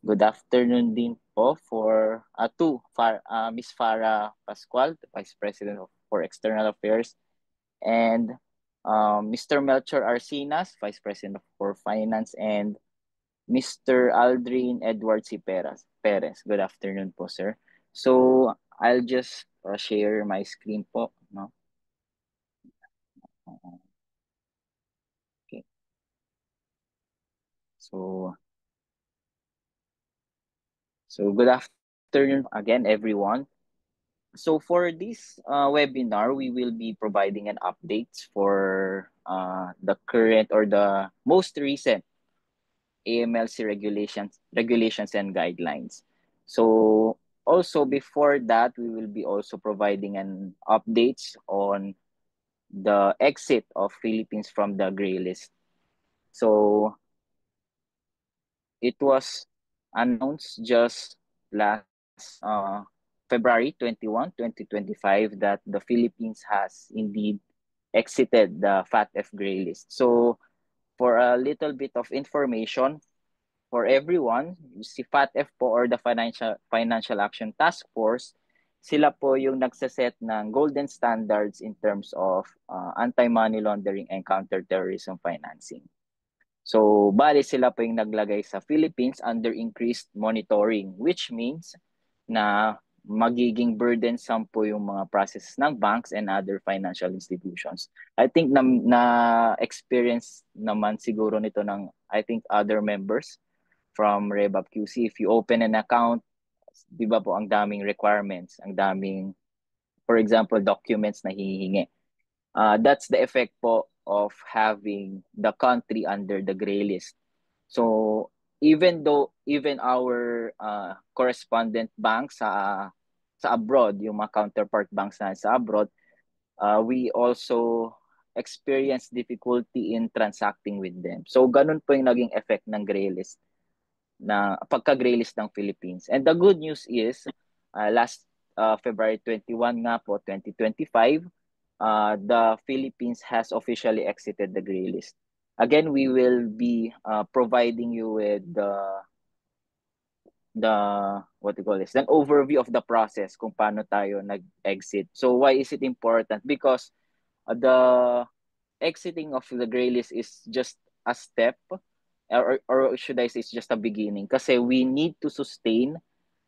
Good afternoon din po to Miss Farah Pascual, the Vice President for External Affairs, and Mr. Melchor Arcinas, Vice President for Finance, and Mr. Aldrin Edward C. Perez. Good afternoon po, sir. So, I'll just share my screen po, no? Okay. So, good afternoon again, everyone. So for this webinar, we will be providing an updates for the current or the most recent AMLC regulations and guidelines. So also before that, we will be also providing an updates on the exit of Philippines from the gray list. So it was announced just last February 21, 2025 that the Philippines has indeed exited the FATF gray list. So for a little bit of information for everyone, si FATF po or the Financial Action Task Force, sila po yung nagsaset ng golden standards in terms of anti-money laundering and counter-terrorism financing. So, bali sila po yung naglagay sa Philippines under increased monitoring, which means na magiging burdensome po yung mga processes ng banks and other financial institutions. I think na experience naman siguro nito ng I think other members from Rebab QC. If you open an account, di ba po ang daming requirements, ang daming, for example, documents na hihingi. That's the effect po of having the country under the gray list. So even our correspondent banks sa abroad, yung mga counterpart banks na sa abroad, we also experience difficulty in transacting with them. So ganun po yung naging effect ng gray list na pagka-gray list ng Philippines. And the good news is last February 21 nga po 2025, the Philippines has officially exited the gray list. Again, we will be providing you with the what you call this, an overview of the process kung paano tayo nag-exit. So why is it important? Because the exiting of the gray list is just a step, or should I say it's just a beginning, kasi we need to sustain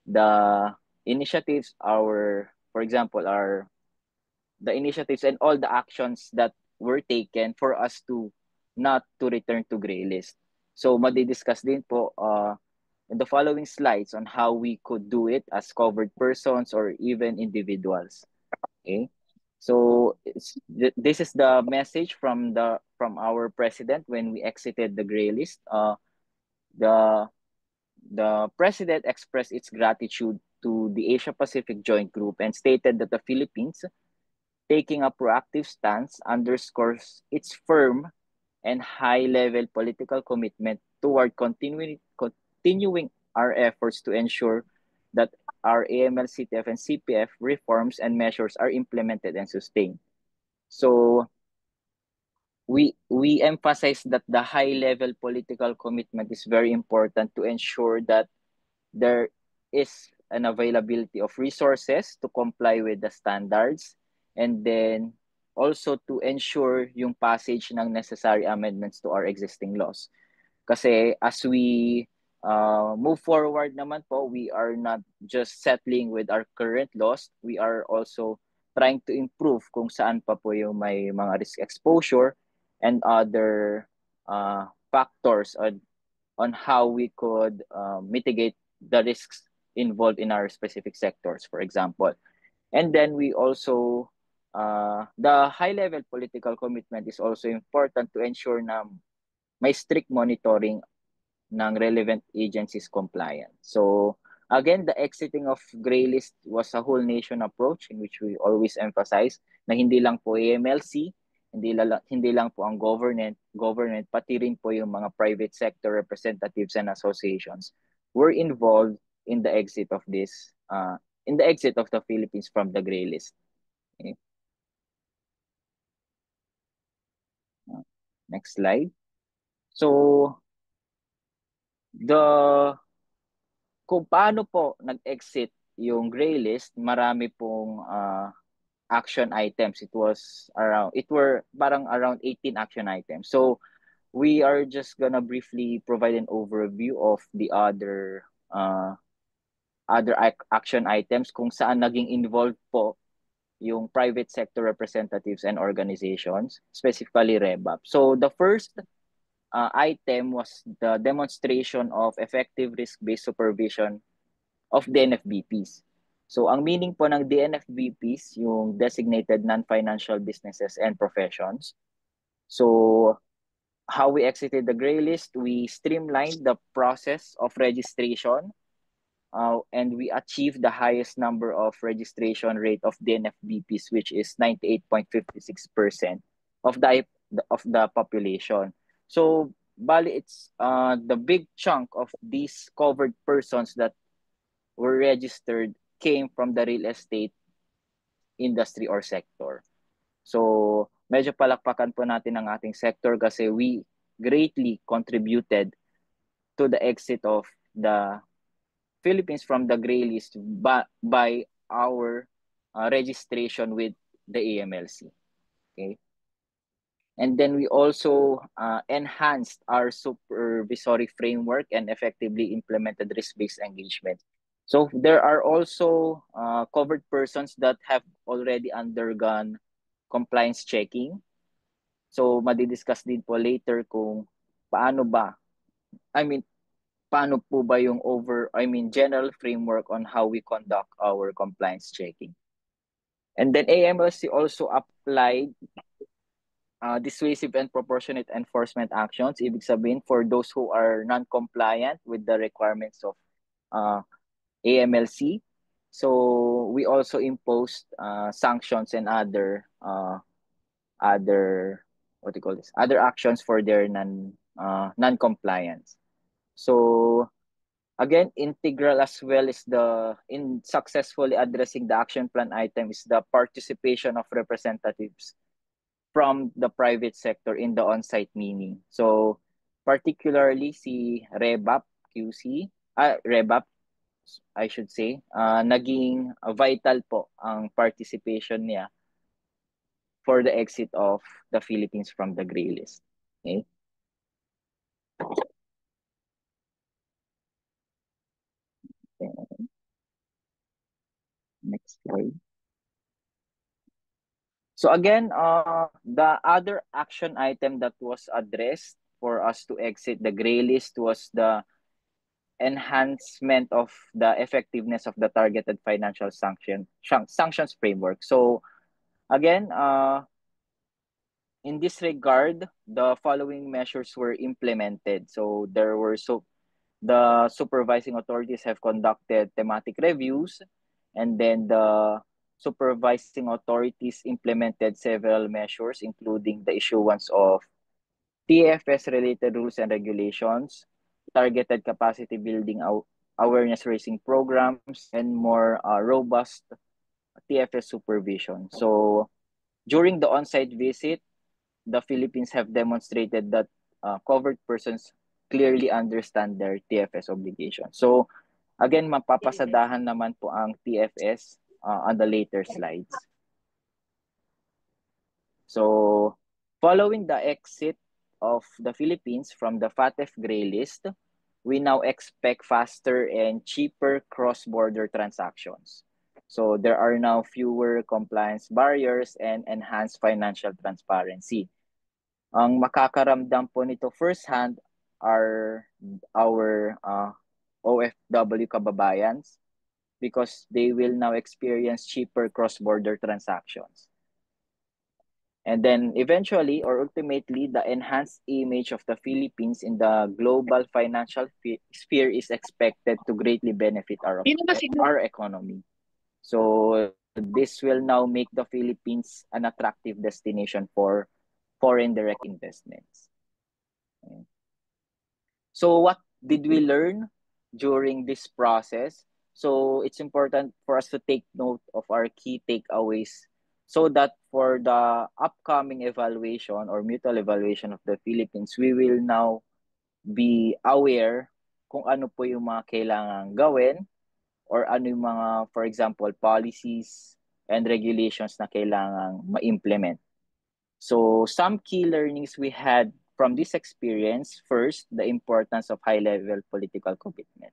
the initiatives, for example, the initiatives and all the actions that were taken for us to not to return to gray list. So madidiscuss din po in the following slides on how we could do it as covered persons or even individuals. Okay? So this is the message from our president when we exited the gray list. The president expressed its gratitude to the Asia Pacific Joint Group and stated that the Philippines, taking a proactive stance, underscores its firm and high-level political commitment toward continuing our efforts to ensure that our AML, CTF, and CPF reforms and measures are implemented and sustained. So we emphasize that the high-level political commitment is very important to ensure that there is an availability of resources to comply with the standards, and then also to ensure yung passage ng necessary amendments to our existing laws. Kasi as we move forward naman po, we are not just settling with our current laws, we are also trying to improve kung saan pa po yung may mga risk exposure and other factors on how we could mitigate the risks involved in our specific sectors, for example. And then we also, the high-level political commitment is also important to ensure na may strict monitoring ng relevant agencies compliance. So again, the exiting of gray list was a whole nation approach in which we always emphasize na hindi lang po AMLC, hindi lang po ang government, pati rin po yung mga private sector representatives and associations were involved in the exit of the Philippines from the gray list. Okay. Next slide. So the kung paano po nag-exit yung gray list, marami pong action items. It were parang around 18 action items. So we are just gonna briefly provide an overview of the other action items kung saan naging involved po yung private sector representatives and organizations, specifically REBAP. So the first item was the demonstration of effective risk-based supervision of DNFBPs. So ang meaning po ng DNFBPs, yung designated non-financial businesses and professions. So how we exited the gray list, we streamlined the process of registration, and we achieved the highest number of registration rate of DNFBPs, which is 98.56% of the population. So bali, it's the big chunk of these covered persons that were registered came from the real estate industry or sector. So medyo palakpakan po natin ang ating sector kasi we greatly contributed to the exit of the Philippines from the gray list by our registration with the AMLC. Okay. And then we also enhanced our supervisory framework and effectively implemented risk-based engagement. So there are also covered persons that have already undergone compliance checking. So madidiscuss din po later kung paano ba, paano po ba yung general framework on how we conduct our compliance checking. And then AMLC also applied dissuasive and proportionate enforcement actions. Ibig sabihin, for those who are non-compliant with the requirements of AMLC, so we also imposed sanctions and other other actions for their non-compliance. So again, integral as well is in successfully addressing the action plan item is the participation of representatives from the private sector in the on-site meeting. So particularly si REBAP, I should say, naging vital po ang participation niya for the exit of the Philippines from the gray list. Okay? Next slide. So again, the other action item that was addressed for us to exit the gray list was the enhancement of the effectiveness of the targeted financial sanctions framework. So again, in this regard, the following measures were implemented. So the supervising authorities have conducted thematic reviews, and then the supervising authorities implemented several measures, including the issuance of TFS-related rules and regulations, targeted capacity building awareness raising programs, and more robust TFS supervision. So during the on-site visit, the Philippines have demonstrated that covered persons clearly understand their TFS obligation. So again, mapapasadahan naman po ang TFS on the later slides. So following the exit of the Philippines from the FATF gray list, we now expect faster and cheaper cross-border transactions. So there are now fewer compliance barriers and enhanced financial transparency. Ang makakaramdam po nito firsthand are our OFW kababayans because they will now experience cheaper cross-border transactions. And then eventually or ultimately, the enhanced image of the Philippines in the global financial sphere is expected to greatly benefit our economy. So this will now make the Philippines an attractive destination for foreign direct investments. So what did we learn during this process? So it's important for us to take note of our key takeaways so that for the upcoming evaluation or mutual evaluation of the Philippines, we will now be aware kung ano po yung mga kailangang gawin or ano yung mga, for example, policies and regulations na kailangang ma-implement. So some key learnings we had from this experience: first, the importance of high-level political commitment.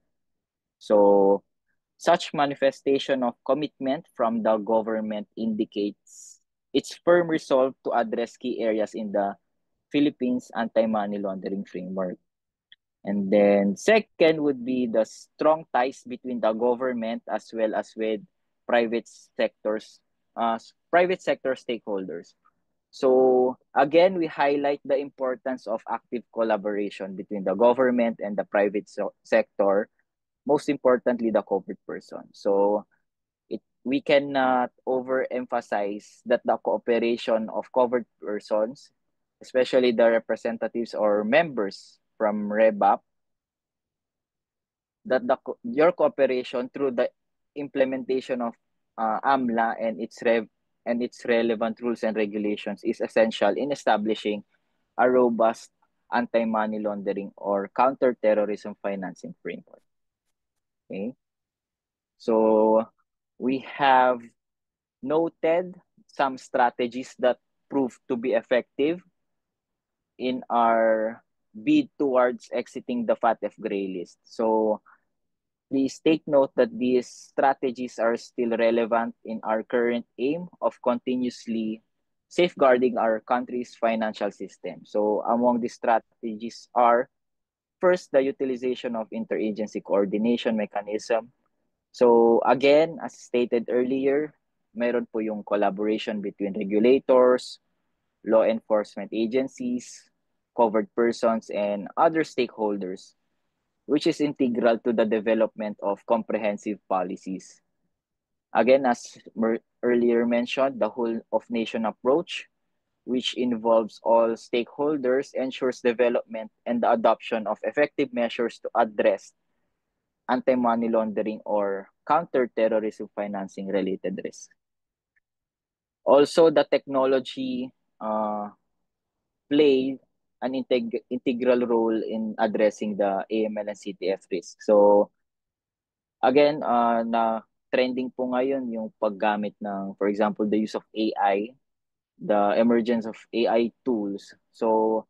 So such manifestation of commitment from the government indicates its firm resolve to address key areas in the Philippines anti-money laundering framework. And then second would be the strong ties between the government as well as with private sectors, private sector stakeholders. So again, we highlight the importance of active collaboration between the government and the private sector, most importantly, the covered person. So we cannot overemphasize that the cooperation of covered persons, especially the representatives or members from REBAP, that your cooperation through the implementation of AMLA and its relevant rules and regulations is essential in establishing a robust anti-money laundering or counter-terrorism financing framework. Okay, so we have noted some strategies that proved to be effective in our bid towards exiting the FATF gray list. So please take note that these strategies are still relevant in our current aim of continuously safeguarding our country's financial system. So among these strategies are: first, the utilization of interagency coordination mechanism. So again, as stated earlier, meron po yung collaboration between regulators, law enforcement agencies, covered persons, and other stakeholders, which is integral to the development of comprehensive policies. Again, as earlier mentioned, the whole of nation approach, which involves all stakeholders, ensures development and the adoption of effective measures to address anti-money laundering or counter-terrorism financing related risks. Also, the technology played an integral role in addressing the AML and CTF risk. So, again, na trending po ngayon yung paggamit ng, for example, the use of AI, the emergence of AI tools. So,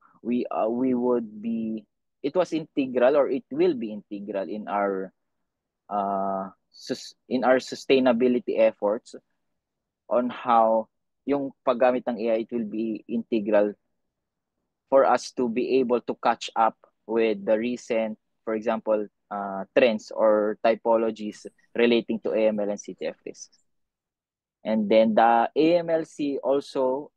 it was integral, or it will be integral in our sustainability efforts on how yung paggamit ng AI, it will be integral for us to be able to catch up with the recent, for example, trends or typologies relating to AML and CTF risks. And then the AMLC also,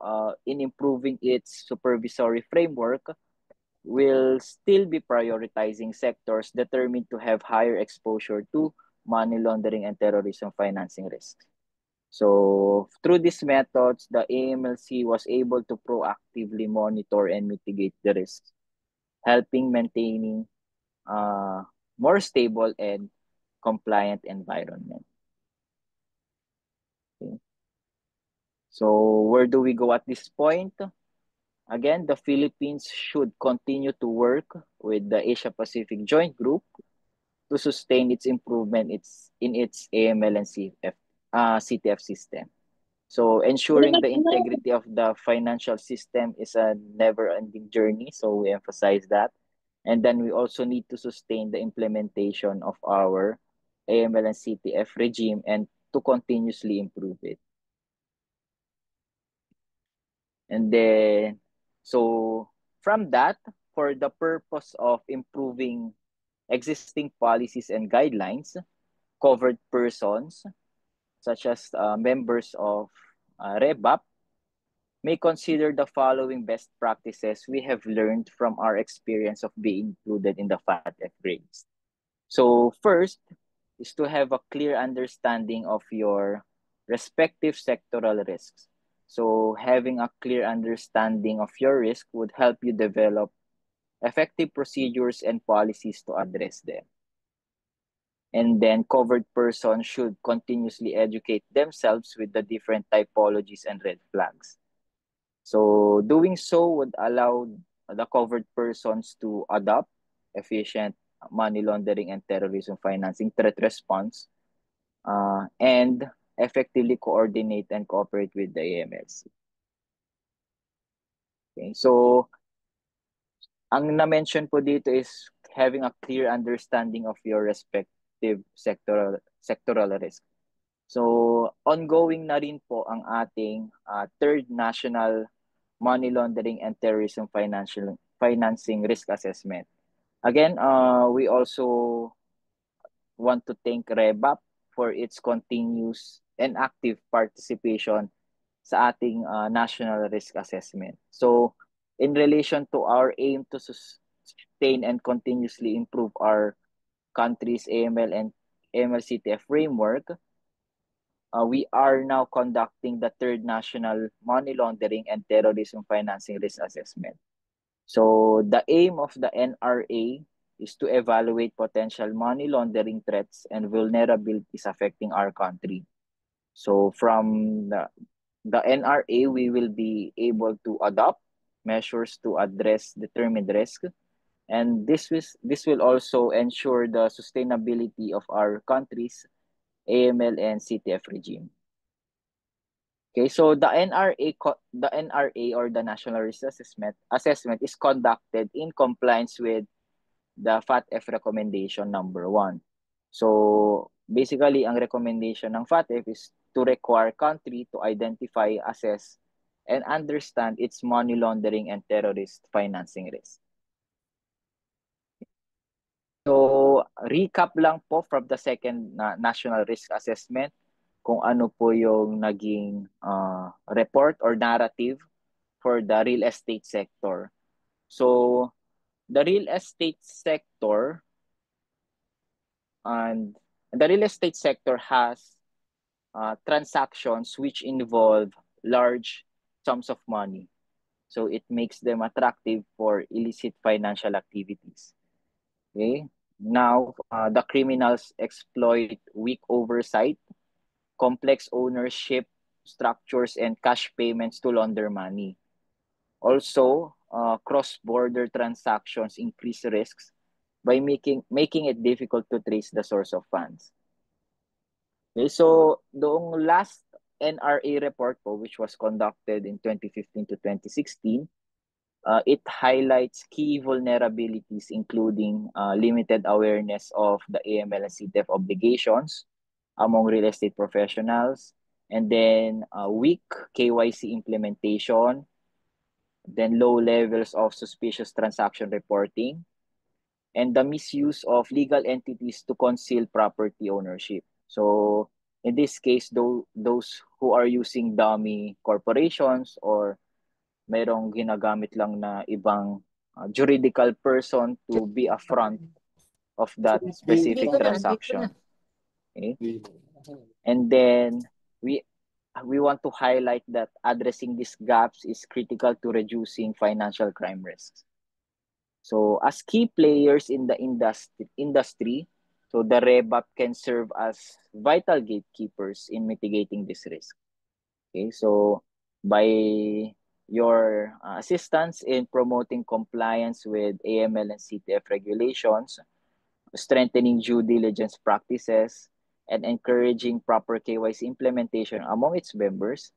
in improving its supervisory framework, will still be prioritizing sectors determined to have higher exposure to money laundering and terrorism financing risks. So through these methods, the AMLC was able to proactively monitor and mitigate the risks, helping maintaining a more stable and compliant environment. Okay. So where do we go at this point? Again, the Philippines should continue to work with the Asia Pacific Joint Group to sustain its improvement in its AML and CTF system. So ensuring the integrity of the financial system is a never-ending journey. So we emphasize that. And then we also need to sustain the implementation of our AML and CTF regime and to continuously improve it. And then, so from that, for the purpose of improving existing policies and guidelines, covered persons, such as members of REBAP, may consider the following best practices we have learned from our experience of being included in the FATF grades. So first is to have a clear understanding of your respective sectoral risks. So having a clear understanding of your risk would help you develop effective procedures and policies to address them. And then covered persons should continuously educate themselves with the different typologies and red flags. So doing so would allow the covered persons to adopt efficient money laundering and terrorism financing threat response, and effectively coordinate and cooperate with the AMLC. Okay, so ang na-mention po dito is having a clear understanding of your respective sectoral risk. So, ongoing na rin po ang ating third national money laundering and terrorism financing risk assessment. Again, we also want to thank REBAP for its continuous and active participation sa ating national risk assessment. So, in relation to our aim to sustain and continuously improve our country's AML and AML-CTF framework, we are now conducting the third national money laundering and terrorism financing risk assessment. So the aim of the NRA is to evaluate potential money laundering threats and vulnerabilities affecting our country. So from the NRA, we will be able to adopt measures to address determined risk, and this will also ensure the sustainability of our country's AML and CTF regime. Okay, so the NRA or the National Risk Assessment is conducted in compliance with the FATF recommendation number 1. So basically, ang recommendation ng FATF is to require country to identify, assess, and understand its money laundering and terrorist financing risk. So recap lang po from the second National Risk Assessment kung ano po yung naging report or narrative for the real estate sector. So, the real estate sector has transactions which involve large sums of money. So, it makes them attractive for illicit financial activities. Okay? Now, the criminals exploit weak oversight, complex ownership structures, and cash payments to launder money. Also, cross-border transactions increase risks by making it difficult to trace the source of funds. Okay, so doong last NRA report po, which was conducted in 2015 to 2016, it highlights key vulnerabilities including limited awareness of the AML and CTF obligations among real estate professionals, and then weak KYC implementation, then low levels of suspicious transaction reporting, and the misuse of legal entities to conceal property ownership. So in this case, those who are using dummy corporations or mayroong ginagamit lang na ibang juridical person to be a front of that specific transaction. Okay? And then we want to highlight that addressing these gaps is critical to reducing financial crime risks. So as key players in the industry, so the REBAP can serve as vital gatekeepers in mitigating this risk. Okay, so by your assistance in promoting compliance with AML and CTF regulations, strengthening due diligence practices, and encouraging proper KYC implementation among its members,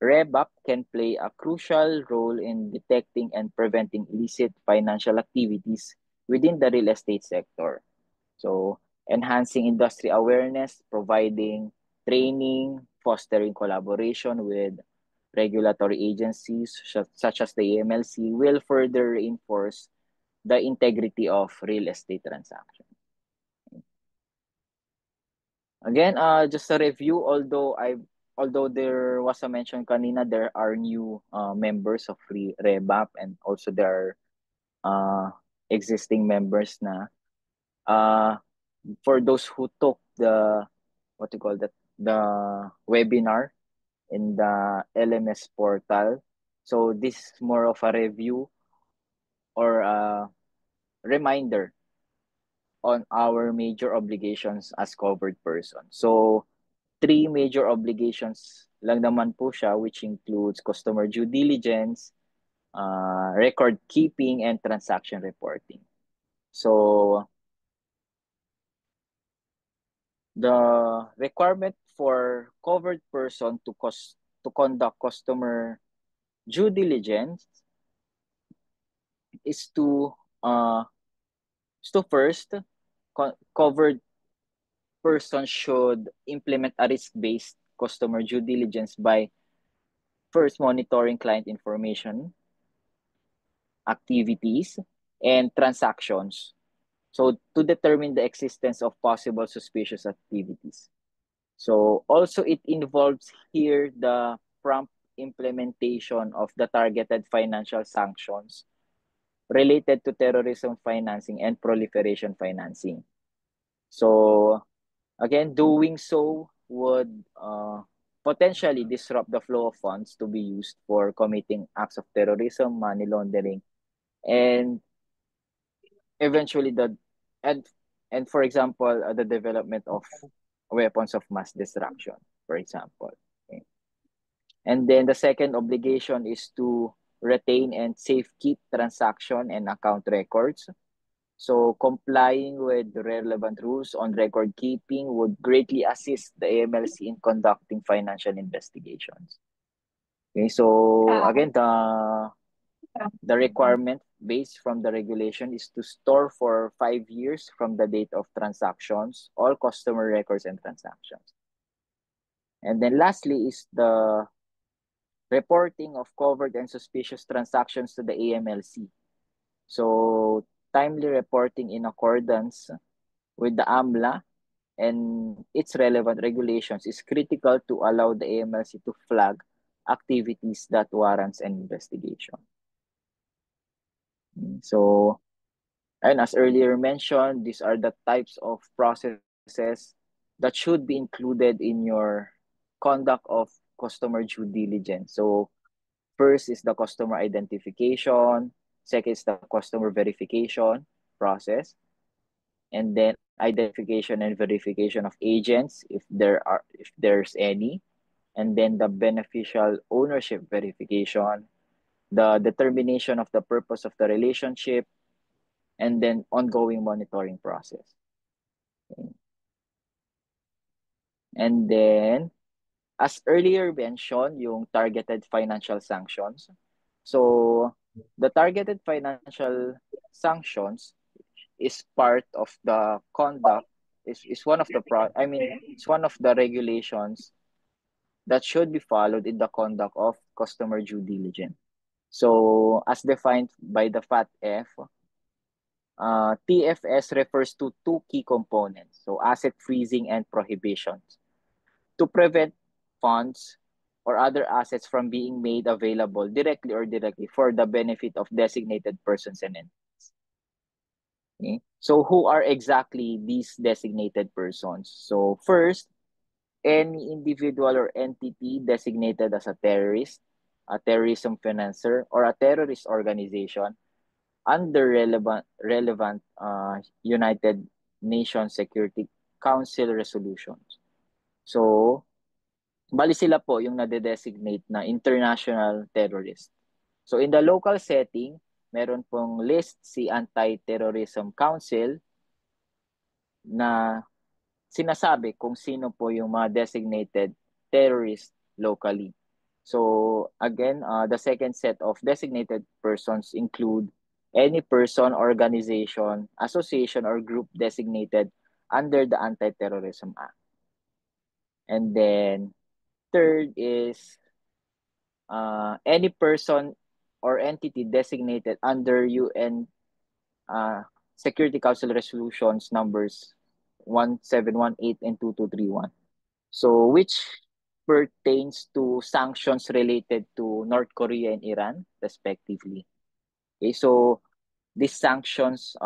REBAP can play a crucial role in detecting and preventing illicit financial activities within the real estate sector. So, enhancing industry awareness, providing training, fostering collaboration with regulatory agencies such as the AMLC will further reinforce the integrity of real estate transactions. Again, just a review, although there was a mention kanina, there are new members of REBAP, and also there are existing members na. For those who took the the webinar in the LMS portal, so this is more of a review or a reminder on our major obligations as covered person. So 3 major obligations lang naman po siya, which includes customer due diligence, record keeping, and transaction reporting. So The requirement for covered person to conduct customer due diligence is to uh first covered person should implement a risk-based customer due diligence by first monitoring client information, activities, and transactions. So to determine the existence of possible suspicious activities. So also it involves here the prompt implementation of the targeted financial sanctions related to terrorism financing and proliferation financing. So again, doing so would potentially disrupt the flow of funds to be used for committing acts of terrorism, money laundering, and eventually and and for example, the development of weapons of mass destruction, for example. Okay. And then the second obligation is to retain and safekeep transaction and account records. So complying with the relevant rules on record keeping would greatly assist the AMLC in conducting financial investigations. Okay, so again, the requirement based from the regulation is to store for 5 years from the date of transactions all customer records and transactions. And then lastly is the reporting of covered and suspicious transactions to the AMLC. So timely reporting in accordance with the AMLA and its relevant regulations is critical to allow the AMLC to flag activities that warrants an investigation. So, and as earlier mentioned, these are the types of processes that should be included in your conduct of customer due diligence. So, first is the customer identification, second is the customer verification process, and then identification and verification of agents if there's any, and then the beneficial ownership verification, the determination of the purpose of the relationship, and then ongoing monitoring process. Okay. And then, as earlier mentioned, yung targeted financial sanctions. So, the targeted financial sanctions is part of the conduct, is one of the it's one of the regulations that should be followed in the conduct of customer due diligence. So, as defined by the FATF, TFS refers to two key components, so asset freezing and prohibitions, to prevent funds or other assets from being made available directly or indirectly for the benefit of designated persons and entities. Okay? So who are exactly these designated persons? So first, any individual or entity designated as a terrorist, a terrorism financer, or a terrorist organization under relevant United Nations Security Council resolutions. So, bali sila po yung nade-designate na international terrorist. So, in the local setting, meron pong list si Anti-Terrorism Council na sinasabi kung sino po yung mga designated terrorist locally. So again, the second set of designated persons include any person, organization, association, or group designated under the Anti-Terrorism Act. And then third is any person or entity designated under UN Security Council resolutions numbers 1718 and 2231. So which pertains to sanctions related to North Korea and Iran, respectively. Okay, so these sanctions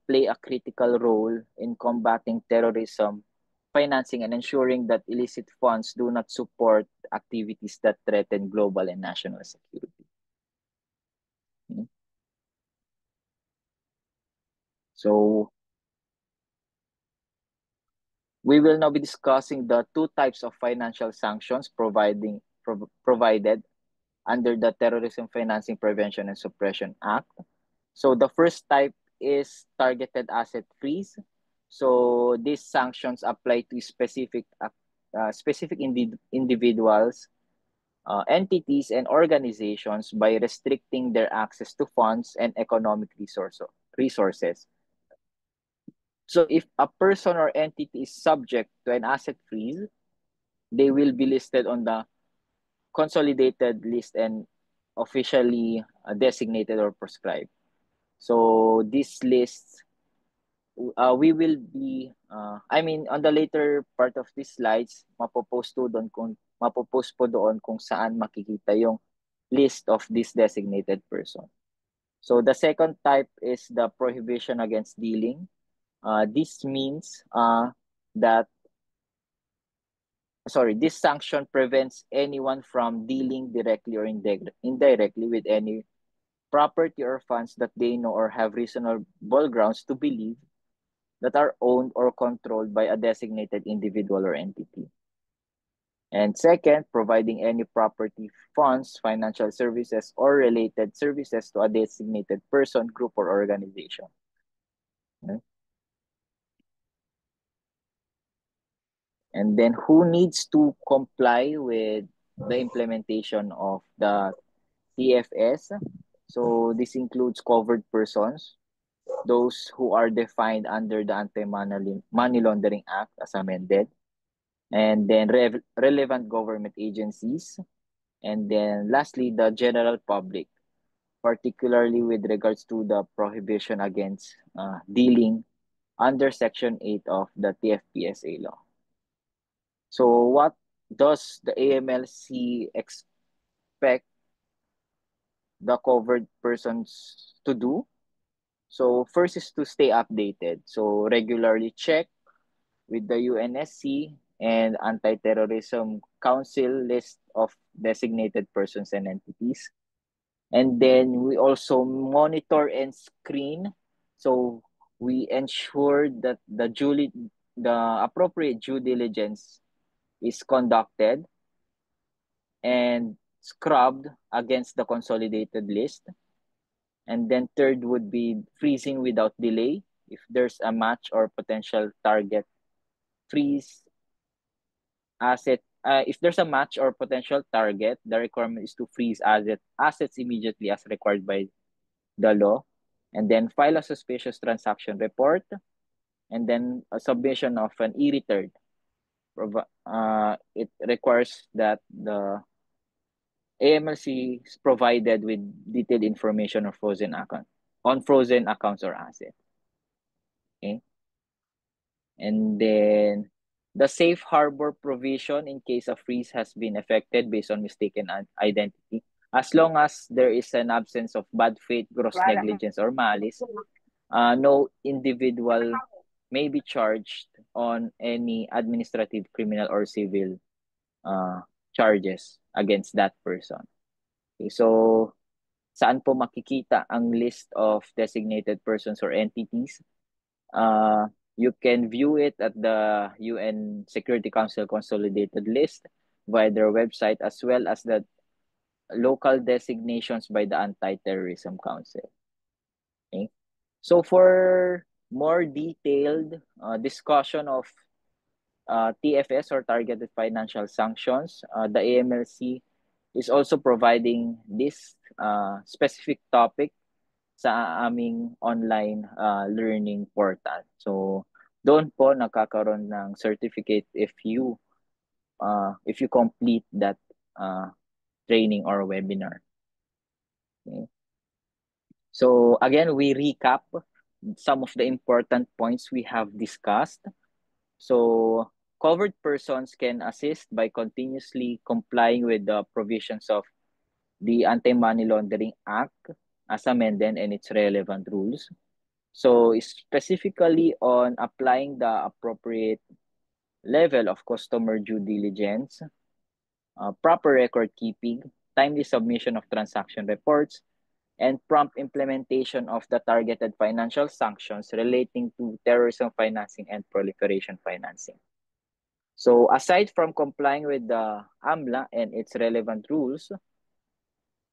play a critical role in combating terrorism, financing, and ensuring that illicit funds do not support activities that threaten global and national security. Okay. So we will now be discussing the two types of financial sanctions provided under the Terrorism Financing Prevention and Suppression Act. So the first type is targeted asset freeze. So these sanctions apply to specific individuals, entities, and organizations by restricting their access to funds and economic resources. So if a person or entity is subject to an asset freeze, they will be listed on the consolidated list and officially designated or prescribed. So this list, we will be, on the later part of these slides, mapopost po doon kung saan makikita yung list of this designated person. So the second type is the prohibition against dealing. This means that this sanction prevents anyone from dealing directly or indirectly with any property or funds that they know or have reasonable grounds to believe that are owned or controlled by a designated individual or entity. And second, providing any property, funds, financial services, or related services to a designated person, group, or organization. Okay. And then who needs to comply with the implementation of the TFS? So this includes covered persons, those who are defined under the Anti-Money Laundering Act as amended, and then relevant government agencies, and then lastly, the general public, particularly with regards to the prohibition against dealing under Section 8 of the TFPSA law. So what does the AMLC expect the covered persons to do? So first is to stay updated. So regularly check with the UNSC and Anti-Terrorism Council list of designated persons and entities. And then we also monitor and screen. So we ensure that the appropriate due diligence is conducted and scrubbed against the consolidated list. And then third would be freezing without delay. If there's a match or potential target, freeze asset. If there's a match or potential target, the requirement is to freeze assets immediately as required by the law, and then file a suspicious transaction report, and then a submission of an e-return. It requires that the AMLC is provided with detailed information on frozen accounts or assets. Okay. And then the safe harbor provision in case a freeze has been effected based on mistaken identity. As long as there is an absence of bad faith, gross negligence, or malice, no individual may be charged on any administrative, criminal, or civil charges against that person. Okay, so saan po makikita ang list of designated persons or entities? You can view it at the UN Security Council Consolidated List via their website, as well as the local designations by the Anti-Terrorism Council. Okay. So for more detailed discussion of TFS or Targeted Financial Sanctions, the AMLC is also providing this specific topic sa aming online learning portal. So doon po nakakaroon ng certificate if you complete that training or webinar. Okay. So again, we recap some of the important points we have discussed. So covered persons can assist by continuously complying with the provisions of the Anti-Money Laundering Act as amended and its relevant rules. So specifically on applying the appropriate level of customer due diligence, proper record keeping, timely submission of transaction reports, and prompt implementation of the targeted financial sanctions relating to terrorism financing and proliferation financing. So aside from complying with the AMLA and its relevant rules,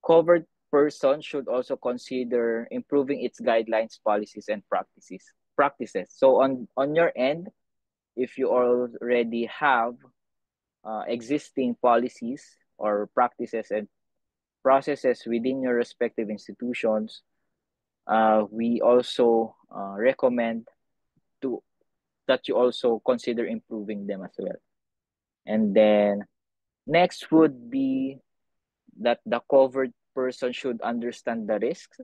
covered person should also consider improving its guidelines, policies, and practices. So on your end, if you already have existing policies or practices and processes within your respective institutions, we also recommend to that you also consider improving them as well. And then next would be that the covered person should understand the risks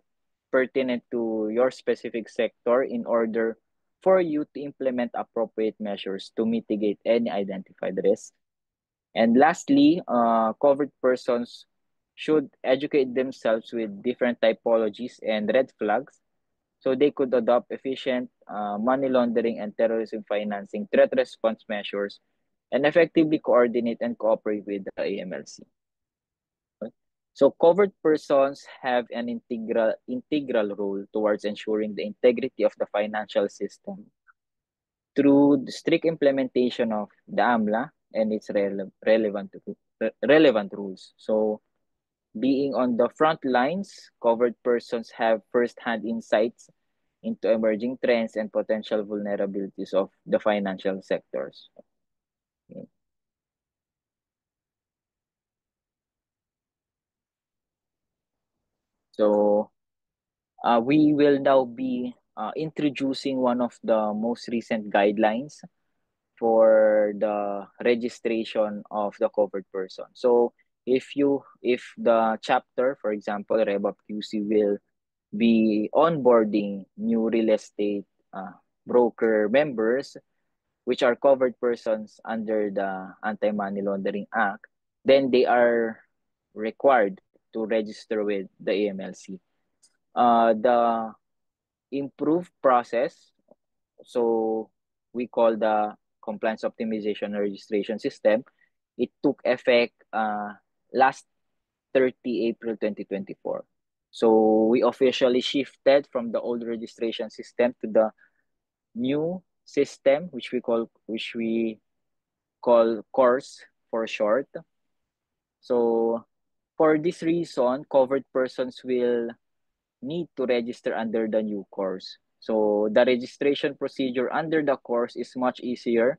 pertinent to your specific sector in order for you to implement appropriate measures to mitigate any identified risk. And lastly, covered persons should educate themselves with different typologies and red flags so they could adopt efficient money laundering and terrorism financing threat response measures and effectively coordinate and cooperate with the AMLC. So covered persons have an integral role towards ensuring the integrity of the financial system through the strict implementation of the AMLA and its relevant rules. So being on the front lines, covered persons have first-hand insights into emerging trends and potential vulnerabilities of the financial sectors. Okay. So we will now be introducing one of the most recent guidelines for the registration of the covered person. So if the chapter, for example, RevUp QC will be onboarding new real estate broker members, which are covered persons under the Anti-Money Laundering Act, then they are required to register with the AMLC. The improved process, so we call the compliance optimization registration system, it took effect last 30 April 2024. So we officially shifted from the old registration system to the new system, which we call course for short. So for this reason, covered persons will need to register under the new course. So the registration procedure under the course is much easier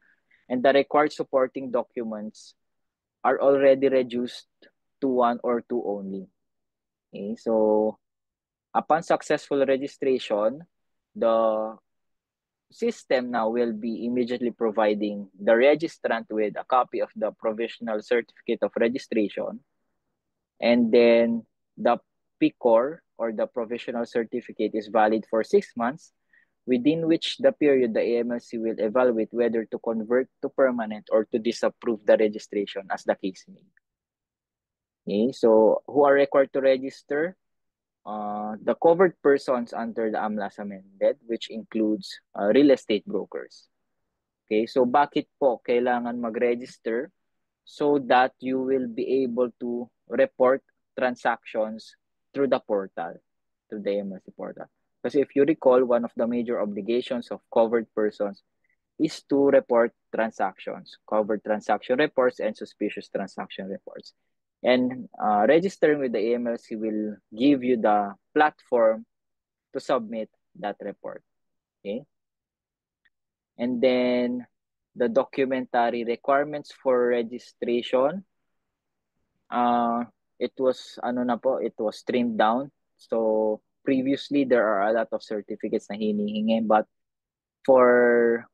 and the required supporting documents are already reduced to one or two only. Okay, so upon successful registration, the system now will be immediately providing the registrant with a copy of the provisional certificate of registration, and then the PCOR or the provisional certificate is valid for 6 months, within which the period the AMLC will evaluate whether to convert to permanent or to disapprove the registration as the case may be. Okay, so who are required to register? The covered persons under the AMLA as amended, which includes real estate brokers. Okay, so bakit po kailangan mag-register? So that you will be able to report transactions through the portal, through the AMLC portal. Because if you recall, one of the major obligations of covered persons is to report transactions, covered transaction reports, and suspicious transaction reports. And registering with the AMLC will give you the platform to submit that report. Okay. And then the documentary requirements for registration, it was trimmed down. So previously there are a lot of certificates na hinihingi, but for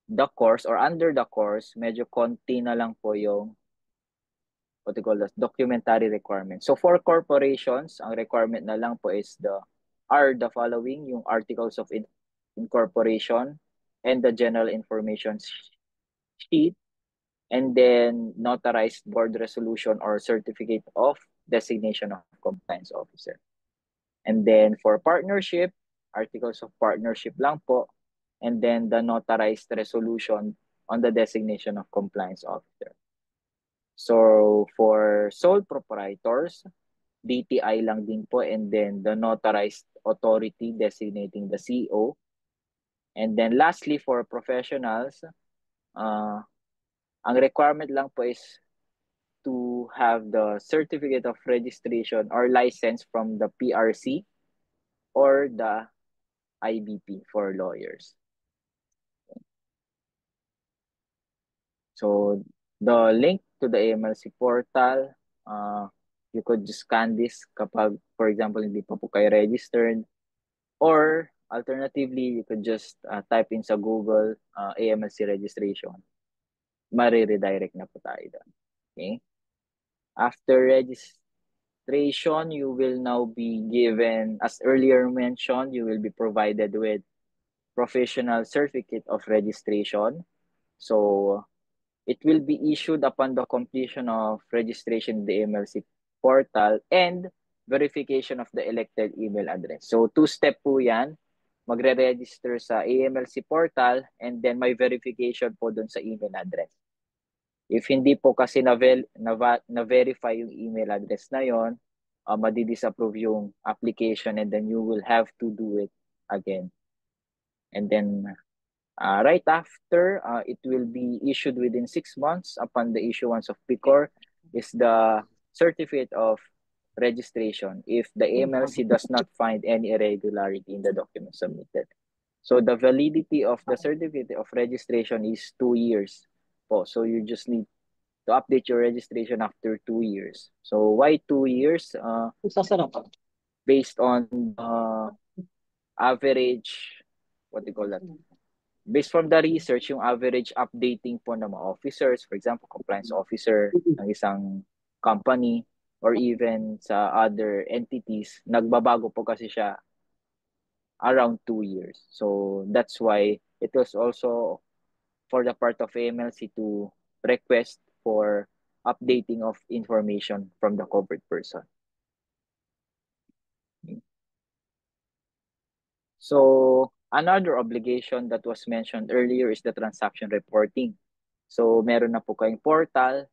the course or under the course, medyo konti na lang po yung what you call this, documentary requirements. So for corporations, ang requirement na lang po is the following, yung articles of incorporation and the general information sheet, and then notarized board resolution or certificate of designation of compliance officer. And then for partnership, articles of partnership lang po, and then the notarized resolution on the designation of compliance officer. So for sole proprietors, DTI lang din po, and then the notarized authority designating the CEO. And then lastly, for professionals, ang requirement lang po is to have the certificate of registration or license from the PRC or the IBP for lawyers. So the link to the AMLC portal, you could just scan this kapag, for example, hindi pa po kayo registered. Or alternatively, you could just type in sa Google AMLC registration. Mare-redirect na po tayo doon. Okay? After registration, you will now be given, as earlier mentioned, you will be provided with professional certificate of registration. So it will be issued upon the completion of registration in the AMLC portal and verification of the elected email address. So two-step po yan. Magre-register sa AMLC portal and then may verification po dun sa email address. If hindi po kasi na-verify yung email address na yon, madi-disapprove yung application and then you will have to do it again. And then right after, it will be issued within 6 months upon the issuance of PICOR is the certificate of registration if the AMLC does not find any irregularity in the document submitted. So the validity of the certificate of registration is 2 years po. So you just need to update your registration after 2 years. So why 2 years? Based on average, what do you call that? Based from the research, yung average updating po ng mga officers, for example, compliance officer ng isang company or even sa other entities, nagbabago po kasi siya around 2 years. So that's why it was also for the part of AMLC to request for updating of information from the covered person. So another obligation that was mentioned earlier is the transaction reporting. So meron na po kayong portal,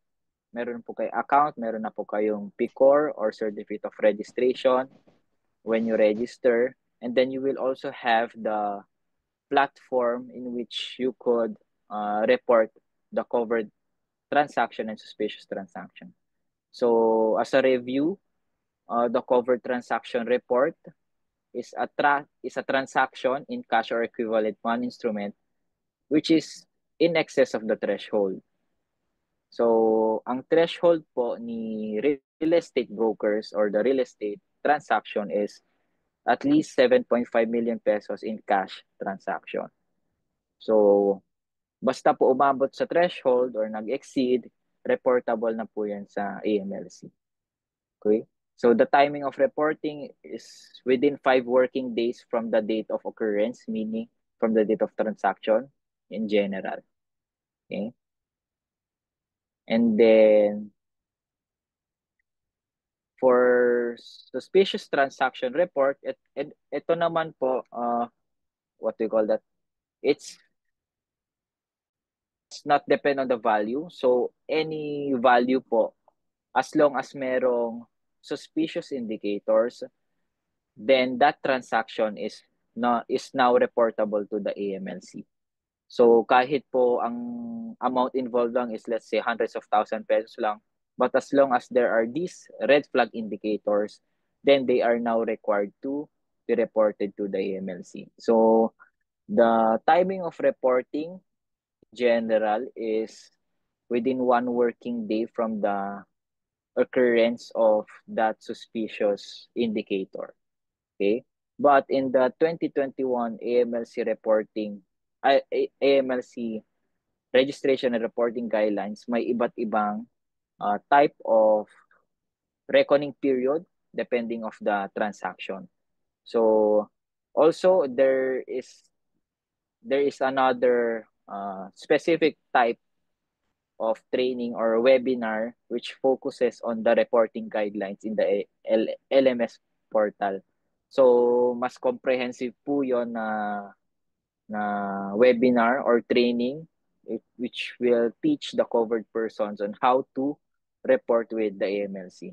meron po kayong account, meron na po kayong PICOR or Certificate of Registration when you register. And then you will also have the platform in which you could report the covered transaction and suspicious transaction. So as a review, the covered transaction report is a transaction in cash or equivalent one instrument which is in excess of the threshold. So ang threshold po ni real estate brokers or the real estate transaction is at least 7.5 million pesos in cash transaction. So basta po umabot sa threshold or nag-exceed, reportable na po yan sa AMLC. Okay? So the timing of reporting is within 5 working days from the date of occurrence, meaning from the date of transaction in general. Okay? And then for suspicious transaction report, ito naman po, what do you call that? It's not depend on the value. So any value po, as long as merong suspicious indicators, then that transaction is now reportable to the AMLC. So kahit po ang amount involved lang is let's say hundreds of thousand pesos lang, but as long as there are these red flag indicators, then they are now required to be reported to the AMLC. So the timing of reporting general is within 1 working day from the occurrence of that suspicious indicator. Okay? But in the 2021 AMLC reporting, AMLC registration and reporting guidelines, may iba't ibang type of reckoning period depending of the transaction. So also there is another specific type of training or webinar which focuses on the reporting guidelines in the LMS portal. So mas comprehensive po 'yon na webinar or training which will teach the covered persons on how to report with the AMLC.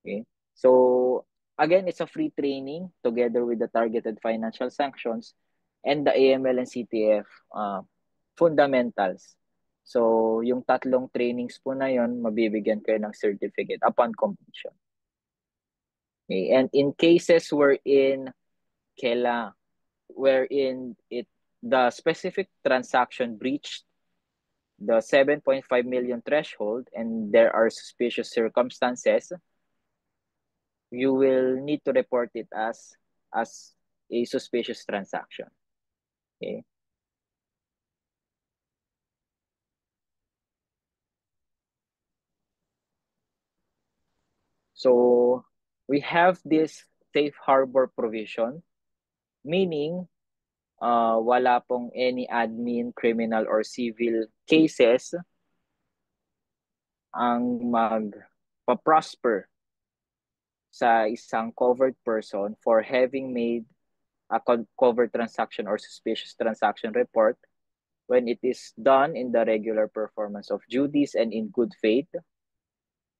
Okay? So again, it's a free training together with the targeted financial sanctions and the AML and CTF fundamentals. So yung tatlong trainings po na yon, mabibigyan kayo ng certificate upon completion. Okay? And in cases wherein the specific transaction breached the 7.5 million threshold and there are suspicious circumstances, you will need to report it as a suspicious transaction. Okay. So we have this safe harbor provision, meaning wala pong any admin, criminal, or civil cases ang magpa-prosper sa isang covered person for having made a covered transaction or suspicious transaction report when it is done in the regular performance of duties and in good faith,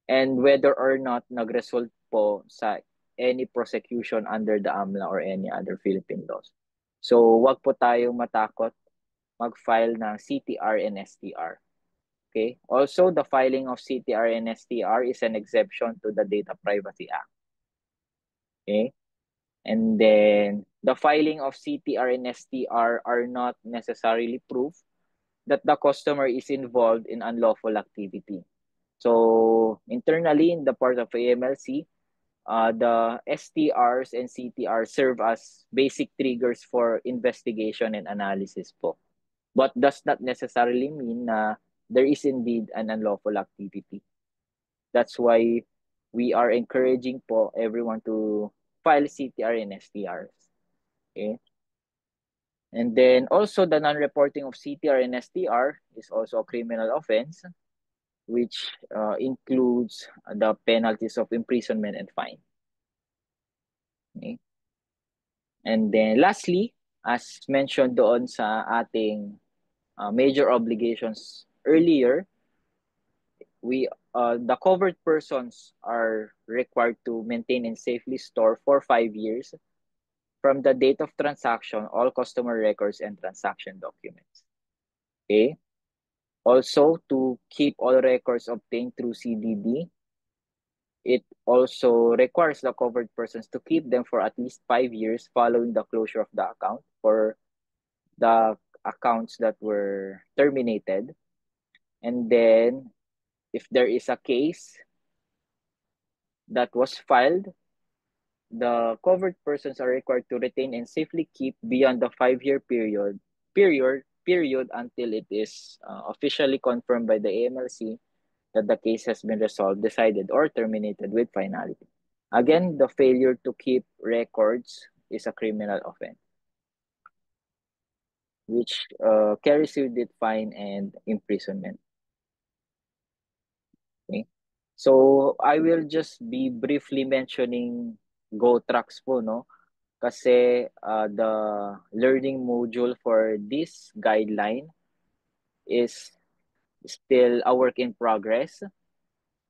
and whether or not nag-result po sa any prosecution under the AMLA or any other Philippine laws. So, wag po tayong matakot mag-file ng CTR and STR. Okay? Also, the filing of CTR and STR is an exception to the Data Privacy Act. Okay? And then, the filing of CTR and STR are not necessarily proof that the customer is involved in unlawful activity. So, internally, in the part of AMLC, the STRs and CTRs serve as basic triggers for investigation and analysis po. But does not necessarily mean na there is indeed an unlawful activity. That's why we are encouraging po everyone to file CTR and STRs. Okay? And then also the non-reporting of CTR and STR is also a criminal offense, which includes the penalties of imprisonment and fine. Okay? And then lastly, as mentioned doon sa ating major obligations earlier, the covered persons are required to maintain and safely store for 5 years from the date of transaction all customer records and transaction documents. Okay? Also, to keep all records obtained through CDD, it also requires the covered persons to keep them for at least 5 years following the closure of the account for the accounts that were terminated. And then, if there is a case that was filed, the covered persons are required to retain and safely keep beyond the 5-year period until it is officially confirmed by the AMLC that the case has been resolved, decided, or terminated with finality. Again, the failure to keep records is a criminal offense, which carries with it fine and imprisonment. Okay? So, I will just be briefly mentioning GoTrax po, no? Kasi the learning module for this guideline is still a work in progress.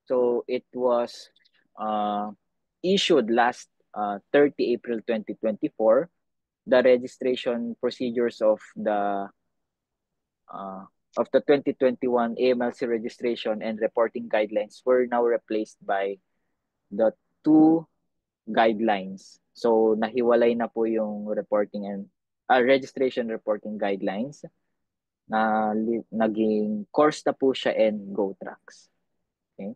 So, it was issued last 30 April 2024. The registration procedures uh, of the 2021 AMLC registration and reporting guidelines were now replaced by the two guidelines. So nahiwalay na po yung reporting and registration reporting guidelines na naging course na po siya and GoTrax. Okay?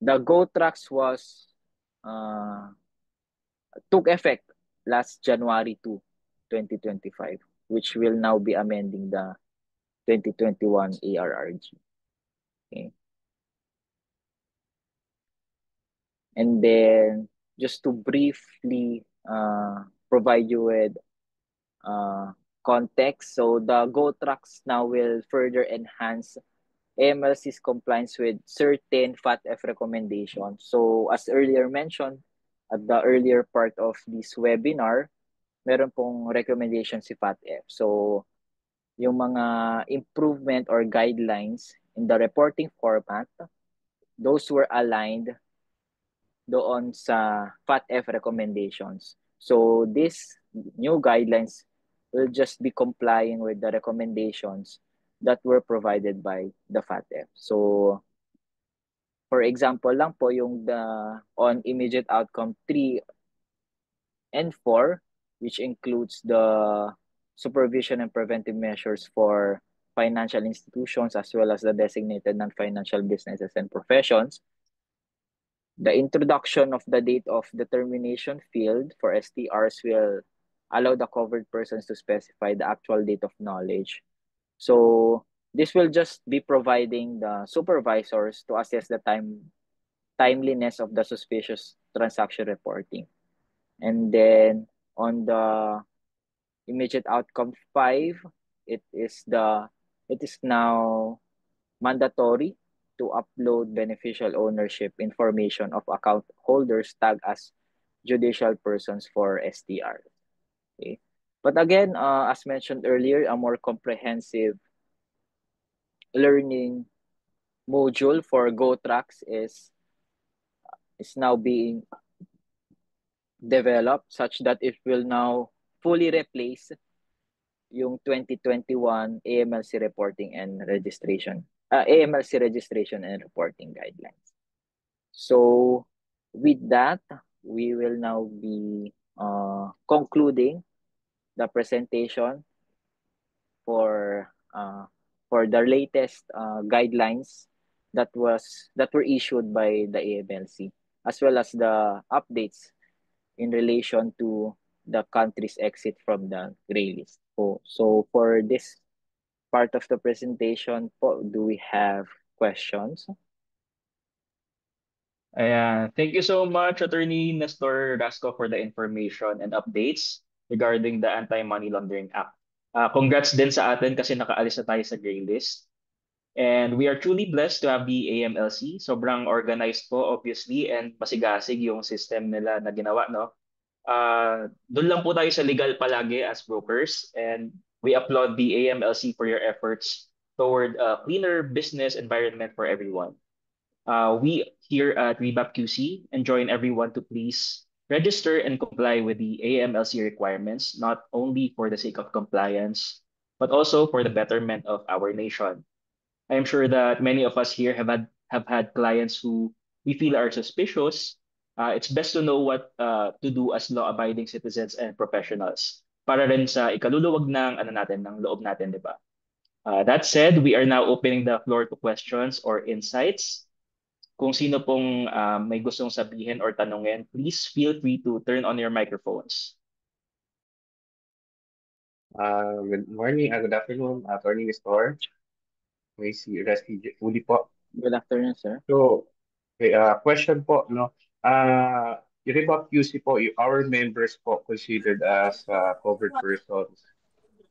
The GoTrax was took effect last January 2, 2025, which will now be amending the 2021 ARRG. Okay. And then just to briefly provide you with context, so the GoTrax now will further enhance AMLC's compliance with certain FATF recommendations. So as earlier mentioned, at the earlier part of this webinar, meron pong recommendation si FATF. So yung mga improvement or guidelines in the reporting format, those were aligned doon sa FATF recommendations. So these new guidelines will just be complying with the recommendations that were provided by the FATF. So for example lang po yung on immediate outcome 3 and 4, which includes the supervision and preventive measures for financial institutions as well as the designated non-financial businesses and professions. The introduction of the date of determination field for STRs will allow the covered persons to specify the actual date of knowledge. So this will just be providing the supervisors to assess the timeliness of the suspicious transaction reporting. And then on the immediate outcome 5, it is now mandatory to upload beneficial ownership information of account holders tagged as judicial persons for STR. Okay. But again, as mentioned earlier, a more comprehensive learning module for GoTrax is now being developed such that it will now fully replace yung 2021 AMLC reporting and registration, AMLC registration and reporting guidelines. So with that, we will now be concluding the presentation for the latest guidelines that were issued by the AMLC, as well as the updates in relation to the country's exit from the gray list. So for this part of the presentation po, do we have questions? Ayan. Thank you so much, Attorney Nestor Rasco, for the information and updates regarding the Anti-Money Laundering Act. Congrats din sa atin kasi nakaalis na tayo sa gray list. And we are truly blessed to have the AMLC. Sobrang organized po, obviously, and masigasig yung system nila na ginawa, no? Doon lang po tayo sa legal palagi as brokers. And we applaud the AMLC for your efforts toward a cleaner business environment for everyone. We here at Rebap QC enjoin everyone to please register and comply with the AMLC requirements, not only for the sake of compliance, but also for the betterment of our nation. I am sure that many of us here have had clients who we feel are suspicious. It's best to know what to do as law-abiding citizens and professionals para rin sa ikaluluwag ng ano natin ng loob natin, di ba? That said, we are now opening the floor to questions or insights. Kung sino pong may gustong sabihin or tanungin, please feel free to turn on your microphones. Good morning, good afternoon, Attorney Nestor. May si Rusty Uli po. Good afternoon, sir. So, okay, question po, no? Yung Rebap QC po, our members po considered as covered persons.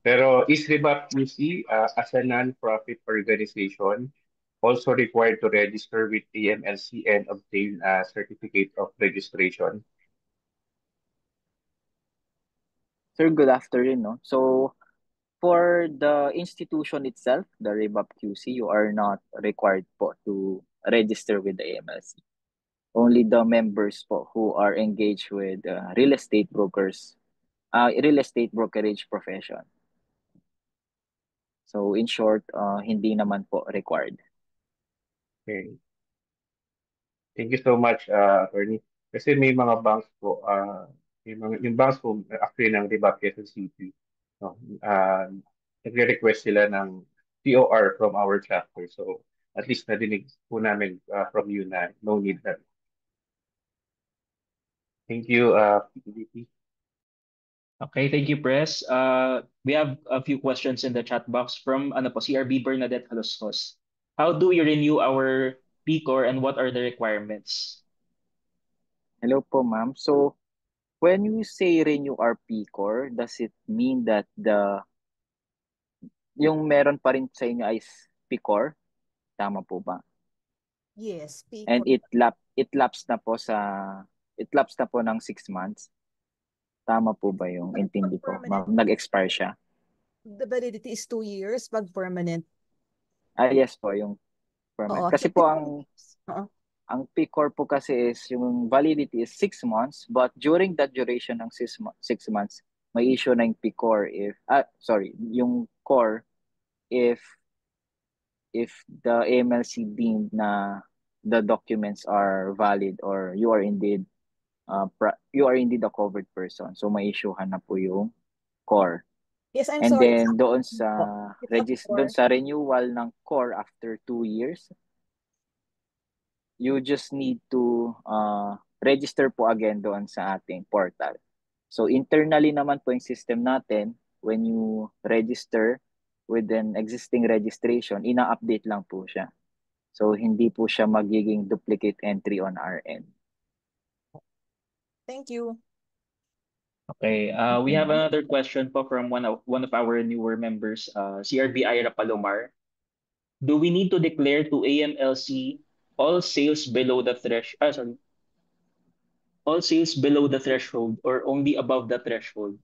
Pero is Rebap QC as a non-profit organization also required to register with AMLC and obtain a certificate of registration? Sir, good afternoon. No? So, for the institution itself, the Rebap QC, you are not required po to register with the AMLC. Only the members po who are engaged with real estate brokers, real estate brokerage profession. So, in short, hindi naman po required. Okay. Thank you so much, Attorney. Kasi may mga banks po, yung banks po, actually ng Rebap Quezon City, no, nagre-request sila ng COR from our chapter. So, at least nadinig po namin from you na no need na. Thank you, PDP. Okay, thank you, Press. We have a few questions in the chat box from ano po, CRB Bernadette Haloskos. How do we renew our PCOR and what are the requirements? Hello po, ma'am. So, when you say renew our PCOR, does it mean that yung meron pa rin sa inyo ay PCOR? Tama po ba? Yes, And PCOR. it lapsed na po ng 6 months. Tama po ba yung intindi ko? Nag-expire siya. The validity is 2 years pag permanent. Yes po, yung permanent. Oo, Kasi po Oo. ang PCOR po kasi is yung validity is 6 months, but during that duration ng 6 months, may issue na yung PCOR yung core if the AMLC deemed na the documents are valid or you are indeed a covered person. So may issuehan na po yung core. Yes, I'm And sorry. then doon sa It's a doon core. sa renewal ng core after 2 years, you just need to register po again doon sa ating portal. So internally naman po yung system natin, when you register with an existing registration, ina-update lang po siya. So hindi po siya magiging duplicate entry on our end. Thank you. Okay. We have another question po from one of our newer members, CRB Ira Palomar. Do we need to declare to AMLC all sales below the all sales below the threshold or only above the threshold?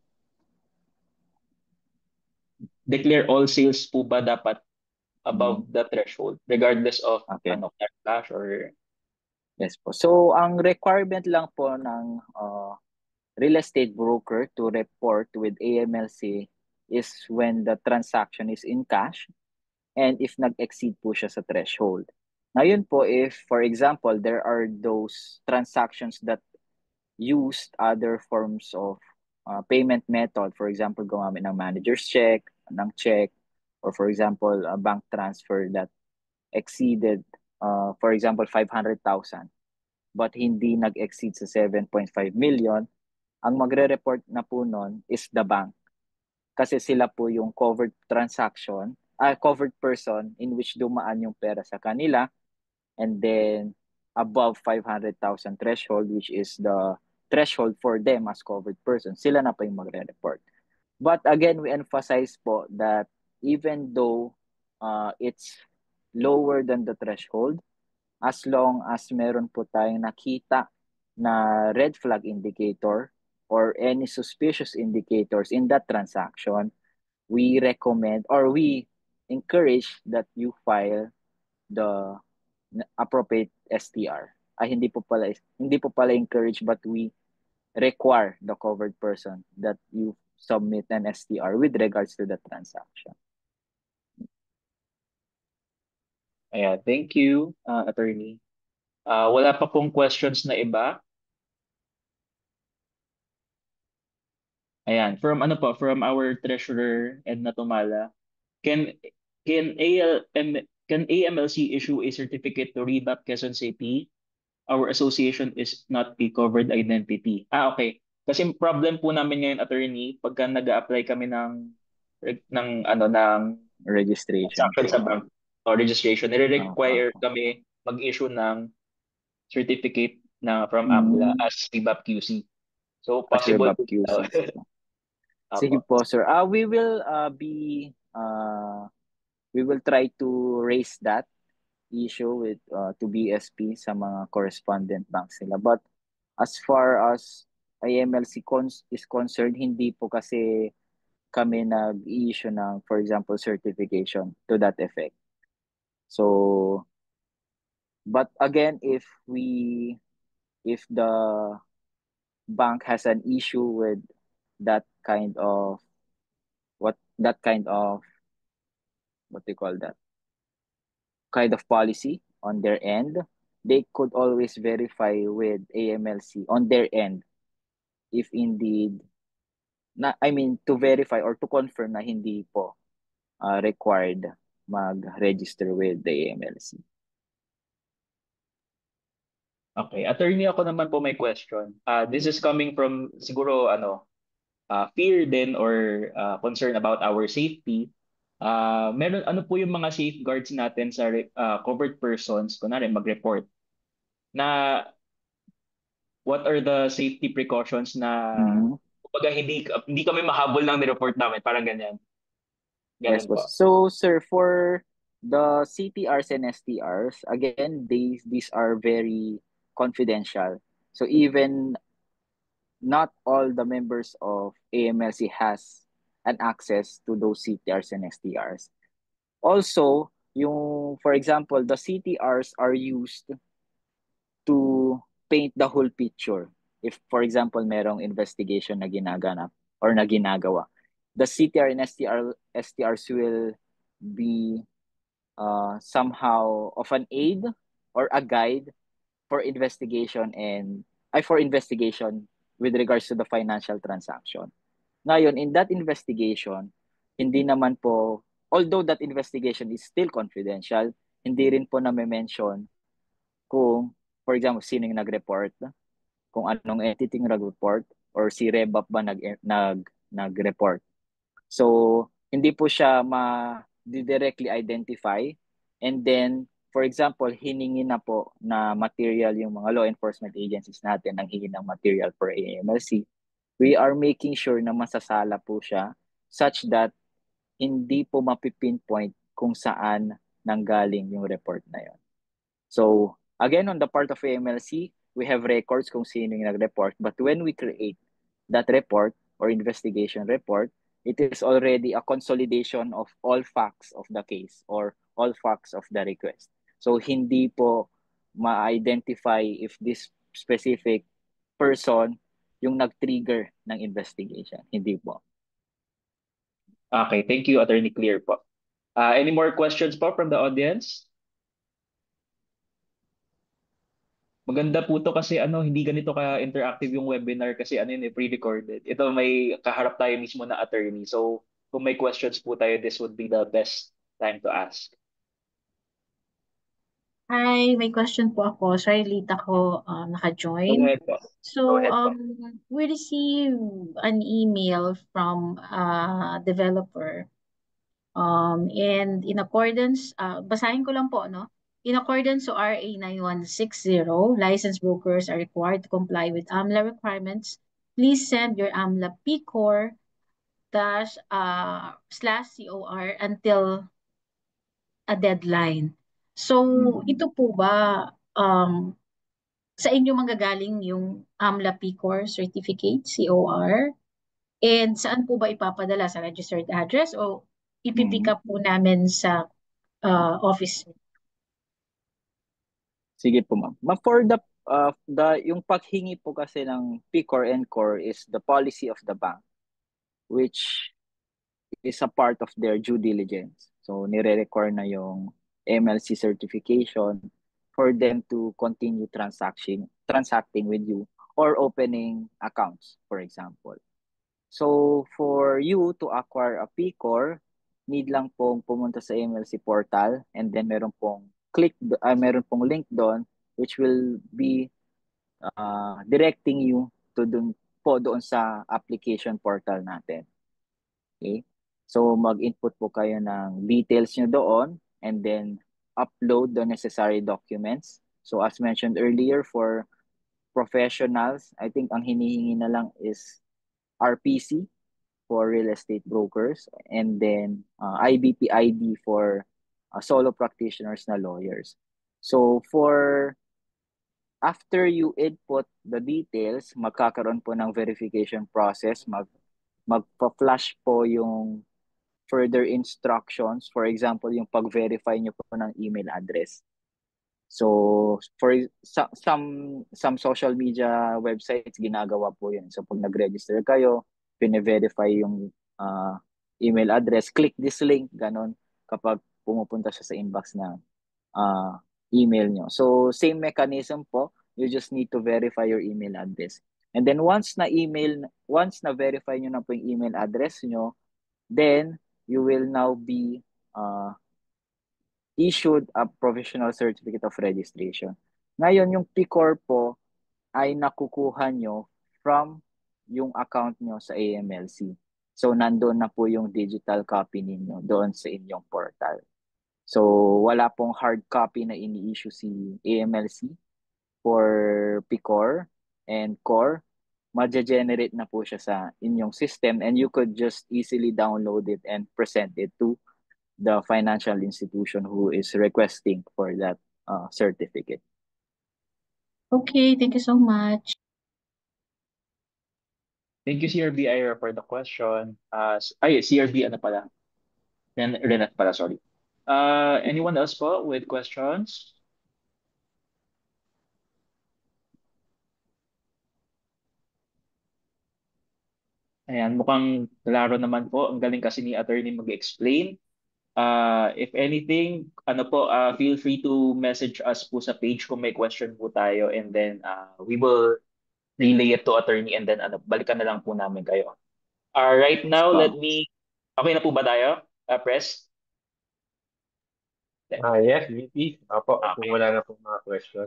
Declare all sales po ba dapat above the threshold regardless of Okay. cash or Yes po. So ang requirement lang po ng real estate broker to report with AMLC is when the transaction is in cash and if nag-exceed po siya sa threshold. Ngayon po, if for example, there are those transactions that used other forms of payment method, for example, gumamit ng manager's check, ng check, or for example, a bank transfer that exceeded, for example, 500,000, but hindi nag-exceed sa 7.5 million, ang magre-report na po nun is the bank. Kasi sila po yung covered covered person in which dumaan yung pera sa kanila, and then above 500,000 threshold, which is the threshold for them as covered person, sila na pa yung magre-report. But again, we emphasize po that even though it's lower than the threshold, as long as meron po tayong nakita na red flag indicator or any suspicious indicators in that transaction, we recommend or we encourage that you file the appropriate STR. Hindi po pala encourage, but we require the covered person that you submit an STR with regards to the transaction. Ayan, thank you, attorney. Wala pa pong questions na iba. Ayan, from our treasurer Edna Tumala. Can AMLC issue a certificate to Rebap Quezon City? Our association is not a covered identity. Okay. Kasi problem po namin ngayon, attorney, pagka nag-a-apply kami ng Registration transaction sa po. bank or registration, nire-require kami mag-issue ng certificate from AMLA as Rebap QC. So possible Rebap QC. Sige Apo. po, sir. We will try to raise that issue with to BSP sa mga correspondent banks nila. But as far as IMLC is concerned, hindi po kasi kami nag-i-issue ng, for example, certification to that effect. So, but again, if the bank has an issue with that kind of what do you call that? Kind of policy on their end, they could always verify with AMLC on their end if indeed to verify or to confirm na hindi po required mag-register with the AMLC. Okay, attorney, ako naman po may question. This is coming from siguro fear din or concern about our safety. Ano po yung mga safeguards natin sa covered persons, kunwari mag-report, na what are the safety precautions na kumbaga hindi kami mahabol ng report namin, parang ganyan. Yes, po. so sir, for the CTRs and STRs, again, these are very confidential. So even not all the members of AMLC has an access to those CTRs and STRs. Also, for example, the CTRs are used to paint the whole picture. If, for example, merong investigation na ginaganap or na ginagawa, the CTR and STRs will be somehow of an aid or a guide for investigation with regards to the financial transaction. Ngayon, in that investigation, hindi naman po, although that investigation is still confidential, hindi rin po na-mention kung, for example, sino yung nag-report, kung anong entity yung nag-report, or si Rebap ba nag-report. So, hindi po siya directly identify. And then, for example, hiningi na po na material yung mga law enforcement agencies natin ang hingi ng material for AMLC. We are making sure na masasala po siya such that hindi po mapipinpoint kung saan nanggaling yung report na yon. So, again, on the part of AMLC, we have records kung sino yung nag-report. But when we create that report or investigation report, it is already a consolidation of all facts of the case or all facts of the request. So, hindi po ma-identify if this specific person yung nag-trigger ng investigation. Hindi po. Okay, thank you, Attorney Clear po. Any more questions po from the audience? Maganda po to kasi hindi ganito ka-interactive yung webinar kasi pre-recorded. Ito may kaharap tayo mismo na attorney. So kung may questions po tayo, this would be the best time to ask. Hi, may question po ako. Sorry, late ako Go naka-join. ahead po. So, we received an email from a developer. And in accordance, basahin ko lang po, no? In accordance to RA 9160, licensed brokers are required to comply with AMLA requirements. Please send your AMLA PCOR /COR until a deadline. So, ito po ba sa inyo manggagaling yung AMLA PCOR certificate, COR? And saan po ba ipapadala? Sa registered address o ipipick up po namin sa office? Sige po, ma'am. Ma'am, for yung paghingi po kasi ng PCOR and COR is the policy of the bank, which is a part of their due diligence. So, nire-require na yung MLC certification for them to continue transacting with you or opening accounts, for example. So, for you to acquire a PCOR, need lang pong pumunta sa MLC portal and then meron pong link doon which will be directing you to doon sa application portal natin. Okay? So, mag-input po kayo ng details nyo doon and then upload the necessary documents. So, as mentioned earlier, for professionals, I think ang hinihingi na lang is RPC for real estate brokers and then IBP ID for solo practitioners na lawyers. So, after you input the details, magkakaroon po ng verification process, magpa-flash po yung further instructions. For example, yung pag-verify nyo po ng email address. So, for some social media websites, ginagawa po yun. So, pag nag-register kayo, pine-verify yung email address, click this link, ganon, kapag pumupunta siya sa inbox na email nyo. So, same mechanism po, you just need to verify your email address. And then once na-verify nyo na po yung email address nyo, then you will now be issued a provisional certificate of registration. Ngayon, yung PCOR po ay nakukuha nyo from yung account nyo sa AMLC. So, nandoon na po yung digital copy ninyo doon sa inyong portal. So, wala pong hard copy na ini-issue si AMLC for PCOR and COR. Magge-generate na po siya sa inyong system and you could just easily download it and present it to the financial institution who is requesting for that certificate. Okay, thank you so much. Thank you, CRB Ira, for the question. CRB pala? Renat pala, sorry. Anyone else po with questions? Ayan, mukhang klaro naman po. Ang galing kasi ni attorney mag-explain. If anything, feel free to message us po sa page kung may question po tayo and then we will relay it to attorney and then balikan na lang po namin kayo. Right now, So, okay na po ba tayo? Press? Yes, VP. Opo, kung Okay. wala na pong mga question.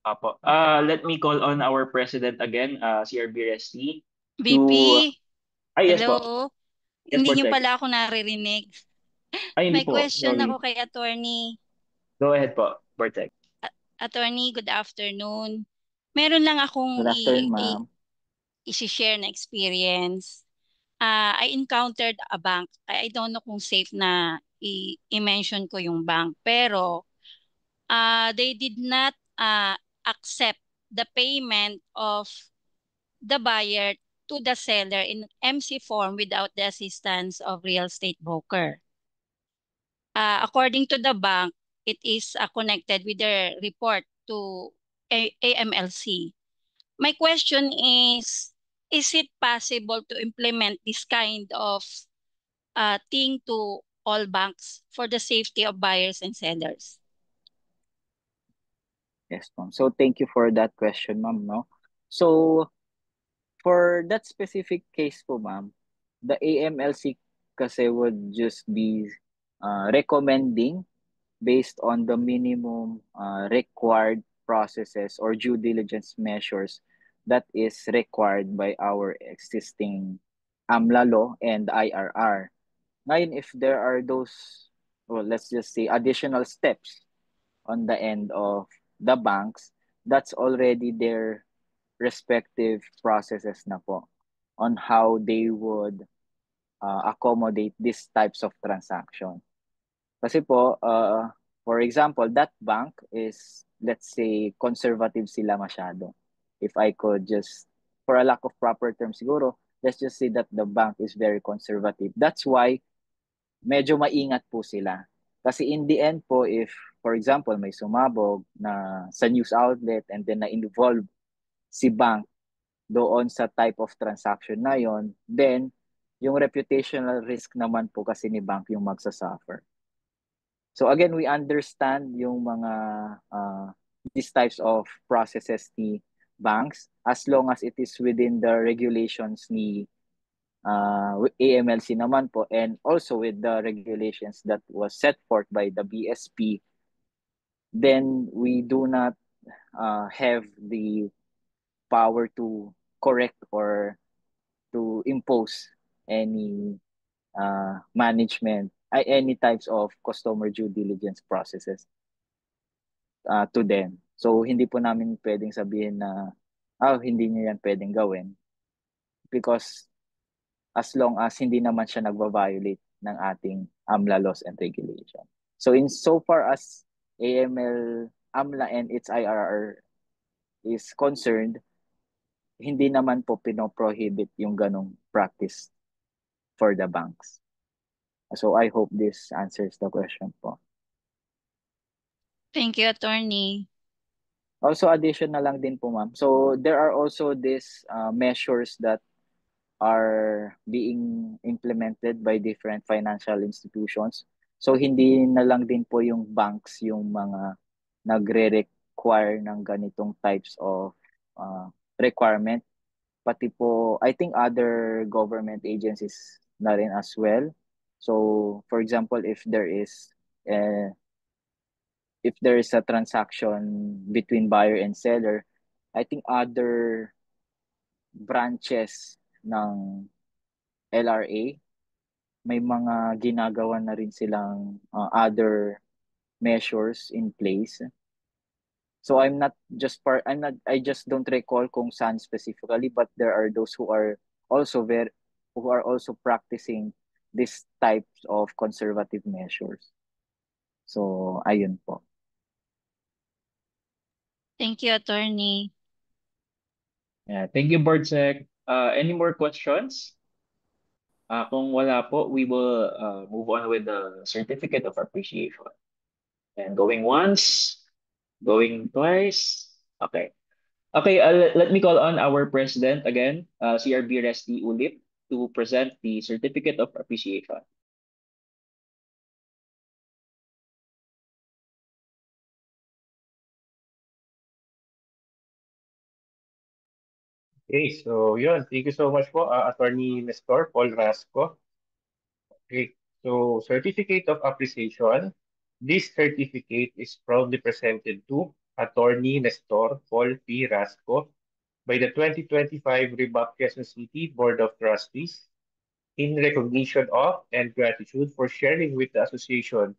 Apo. Let me call on our president again, CRB Resti, VP, to... yes po. hello. Yes, Hindi Board niyo Sec. pala ako naririnig. Hindi May po. question Sorry. ako kay attorney. Go ahead po, Board Sec. Attorney, good afternoon. Meron lang akong good afternoon, ma'am. i-share na experience. I encountered a bank. I don't know kung safe na i-mention ko yung bank. Pero they did not accept the payment of the buyer to the seller in MC form without the assistance of real estate broker. According to the bank, it is connected with their report to AMLC. My question is it possible to implement this kind of thing to all banks for the safety of buyers and sellers? Yes, ma'am. So thank you for that question, ma'am, no? So for that specific case po, ma'am, the AMLC kasi would just be recommending based on the minimum required processes or due diligence measures that is required by our existing AMLA law and IRR. Ngayon, if there are those, well, let's just say additional steps on the end of the banks, that's already their respective processes na po on how they would accommodate these types of transaction. Kasi po, for example, that bank is, let's say, conservative sila masyado. If I could just, for a lack of proper term siguro, let's just say that the bank is very conservative. That's why medyo maingat po sila. Kasi in the end po, if, for example, may sumabog na sa news outlet and then na-involve si bank doon sa type of transaction na yon, then yung reputational risk naman po kasi ni bank yung magsasuffer. So again, we understand yung mga these types of processes ni banks as long as it is within the regulations ni AMLC naman po, and also with the regulations that was set forth by the BSP, then we do not have the power to correct or to impose any any types of customer due diligence processes to them. So hindi po namin pwedeng sabihin na hindi niyo yan pwedeng gawin because as long as hindi naman siya nagva-violate ng ating AMLA laws and regulation. So in so far as AMLA and its IRR is concerned, hindi naman po pinoprohibit yung ganong practice for the banks. So I hope this answers the question po. Thank you, attorney. Also additional lang din po, ma'am. So there are also these measures that are being implemented by different financial institutions. So hindi na lang din po yung banks yung mga nagre-require ng ganitong types of requirement. Pati po, I think other government agencies na rin as well. So for example, if there is a transaction between buyer and seller, I think other branches ng LRA, may mga ginagawa na rin silang other measures in place. So I just don't recall kung saan specifically, but there are those who are also practicing these types of conservative measures. So ayun po. Thank you, attorney. Yeah, thank you, Board Sec. Any more questions? Kung wala po, we will move on with the certificate of appreciation. And going once, going twice. Okay. Okay, let me call on our president again, CRB Resti Ulip, to present the certificate of appreciation. Okay, so yun. Thank you so much po, Attorney Nestor Paul Rasco. Okay, so Certificate of Appreciation. This certificate is proudly presented to Attorney Nestor Paul P. Rasco by the 2025 Rebap Quezon City Board of Trustees in recognition of and gratitude for sharing with the association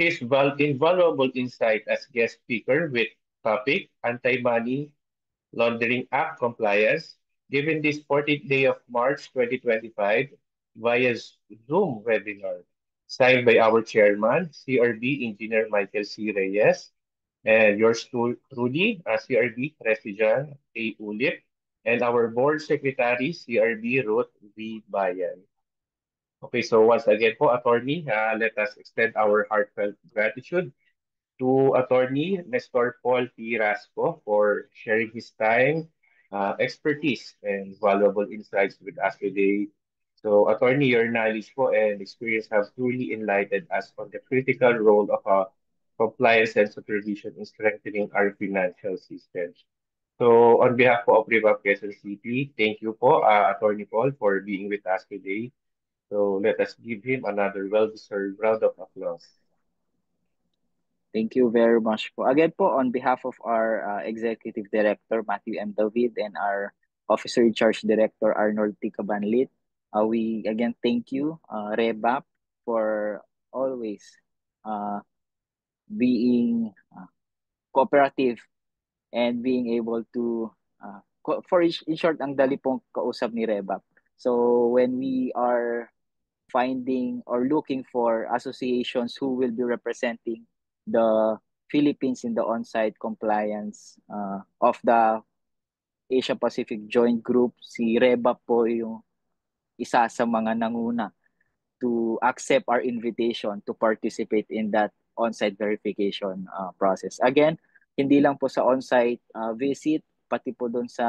his invaluable insight as guest speaker with topic Anti-Money Laundering Act compliance, given this 14th day of March 2025 via Zoom webinar, signed by our chairman, CRB Engineer Michael C. Reyes, and yours truly, CRB President A. Ulip, and our board secretary, CRB Ruth V. Bayan. Okay, so once again po, attorney, let us extend our heartfelt gratitude to Attorney Nestor Paul P. Rasco for sharing his time, expertise, and valuable insights with us today. So, Attorney, your knowledge po and experience have truly enlightened us on the critical role of compliance and supervision in strengthening our financial system. So, on behalf po of Riva Quezon City, thank you po, Attorney Paul, for being with us today. So, let us give him another well-deserved round of applause. Thank you very much po. Again po, on behalf of our Executive Director, Matthew M. David, and our Officer in Charge Director, Arnold T. Cabanlit, we again thank you, Rebap, for always uh, being cooperative and being able to, in short, ang dali pong kausap ni Rebap. So when we are finding or looking for associations who will be representing the Philippines in the on-site compliance of the Asia Pacific Joint Group, si Reba po yung isa sa mga nanguna to accept our invitation to participate in that on-site verification process. Again, hindi lang po sa on-site visit, pati po doon sa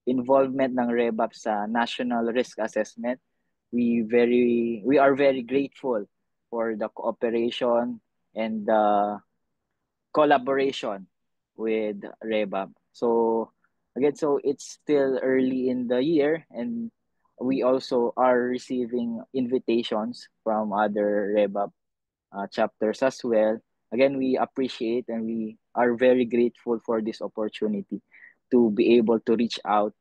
involvement ng REBAP sa National Risk Assessment. We are very grateful for the cooperation and the collaboration with REBAP. So again, so it's still early in the year, and we also are receiving invitations from other REBAP chapters as well. Again, we appreciate and we are very grateful for this opportunity to be able to reach out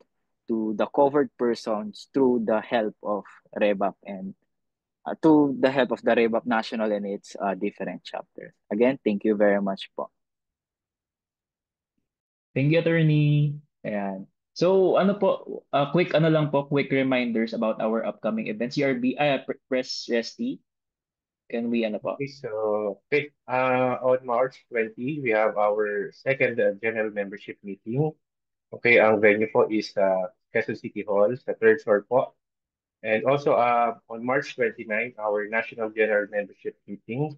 to the covered persons through the help of REBAP and to the help of the REBAP National and its different chapters. Again, thank you very much po. Thank you, attorney. Ayan. So, ano po, quick reminders about our upcoming events. CRB, press Resty. Can we, ano po? Okay, so on March 20, we have our second general membership meeting. Okay, ang venue po is Quezon City Hall sa third floor po. And also on March 29, our national general membership meeting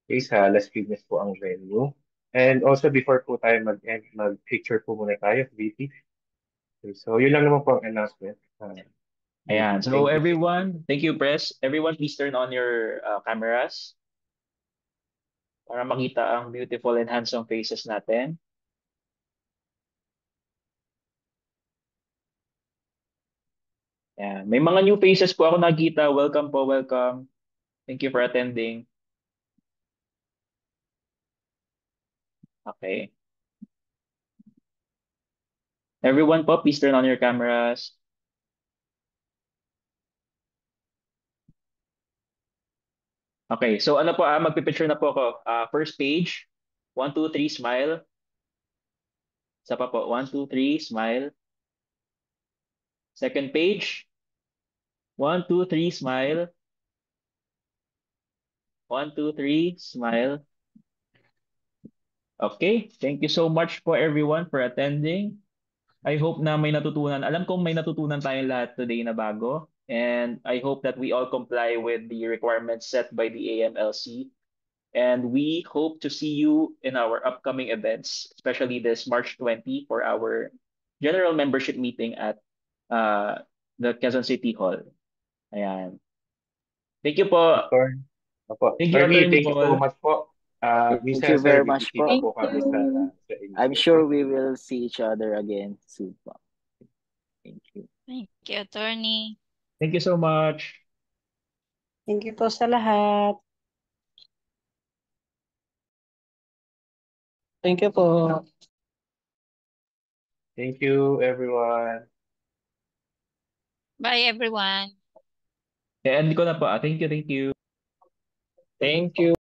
is Las Piñas po ang venue. And also before po tayo mag-end, mag-picture po muna tayo, VP. Okay, so yun lang naman po ang announcement. Ayan. So everyone, thank you, press. Everyone, please turn on your cameras para makita ang beautiful and handsome faces natin. Ayan. May mga new faces po ako nakita. Welcome po, welcome. Thank you for attending. Okay. Everyone po, please turn on your cameras. Okay, so ano po, magpipicture na po ako. First page, 1, 2, 3, smile. Isa pa po, 1, 2, 3, smile. Second page, 1, 2, 3, smile. 1, 2, 3, smile. Okay, thank you so much po everyone for attending. I hope na may natutunan. Alam kong may natutunan tayong lahat today na bago. And I hope that we all comply with the requirements set by the AMLC. And we hope to see you in our upcoming events, especially this March 20 for our general membership meeting at the Quezon City Hall. Ayan. Thank you po. Thank you, Attorney Thank you so Paul. much po. Thank Minsan, you sir, very much po. bibisita po kami sa inyo. I'm sure we will see each other again soon po. Thank you, attorney. Thank you so much. Thank you po sa lahat. Thank you po. Thank you, everyone. Bye, everyone. End ko na po. Thank you, thank you. Thank you.